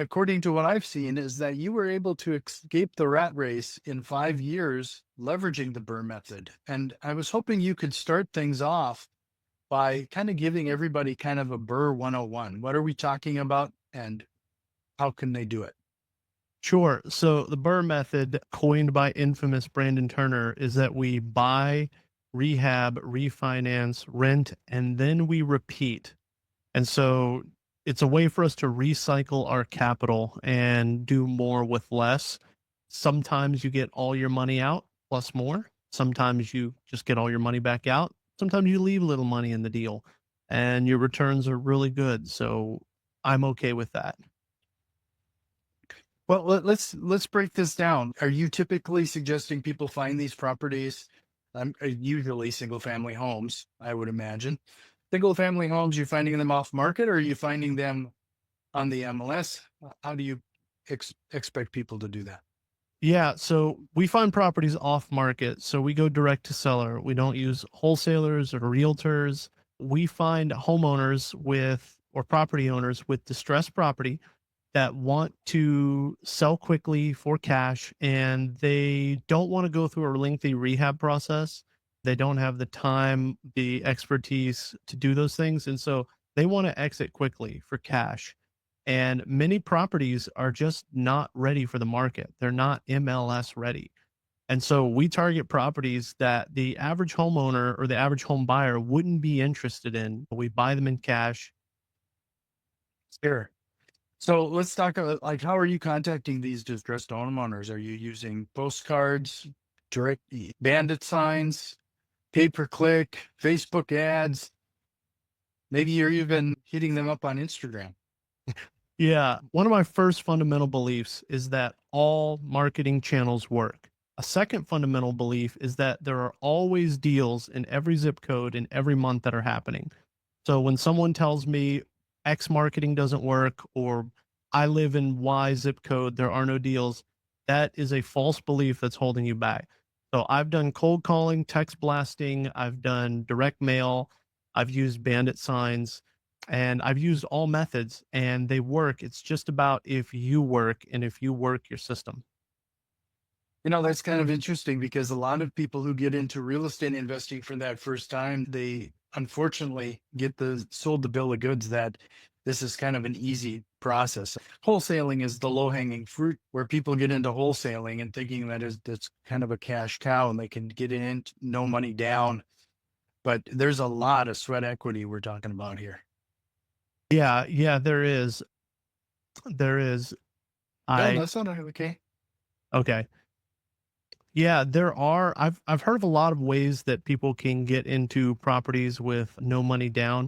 according to what I've seen, is that you were able to escape the rat race in 5 years, leveraging the BRRRR method. And I was hoping you could start things off by kind of giving everybody kind of a BRRRR 101. What are we talking about and how can they do it? Sure. So the BRRRR method, coined by infamous Brandon Turner, is that we buy, rehab, refinance, rent, and then we repeat. And so it's a way for us to recycle our capital and do more with less. Sometimes you get all your money out plus more. Sometimes you just get all your money back out. Sometimes you leave a little money in the deal and your returns are really good. So I'm okay with that. Well, let's break this down. Are you typically suggesting people find these properties? Usually single family homes, I would imagine. Single family homes, you're finding them off market or are you finding them on the MLS? How do you expect people to do that? Yeah, so we find properties off market. So we go direct to seller. We don't use wholesalers or realtors. We find homeowners with or property owners with distressed property that want to sell quickly for cash and they don't want to go through a lengthy rehab process. They don't have the time, the expertise to do those things. And so they want to exit quickly for cash. And many properties are just not ready for the market. They're not MLS ready. And so we target properties that the average homeowner or the average home buyer wouldn't be interested in. We buy them in cash. Sure. So let's talk about like how are you contacting these distressed homeowners? Are you using postcards, bandit signs, pay per click, Facebook ads? Maybe you're even hitting them up on Instagram. Yeah. One of my first fundamental beliefs is that all marketing channels work. A second fundamental belief is that there are always deals in every zip code in every month that are happening. So when someone tells me X marketing doesn't work or I live in Y zip code, there are no deals, that is a false belief that's holding you back. So I've done cold calling, text blasting, I've done direct mail, I've used bandit signs, and I've used all methods and they work. It's just about if you work and if you work your system. That's kind of interesting because a lot of people who get into real estate investing for that first time, they unfortunately get sold the bill of goods that this is kind of an easy process. Wholesaling is the low hanging fruit where people get into wholesaling and thinking that's kind of a cash cow and they can get in, no money down. But there's a lot of sweat equity we're talking about here. Yeah, yeah, there is. There is. No, I that's not okay. okay. Yeah, there are. I've heard of a lot of ways that people can get into properties with no money down.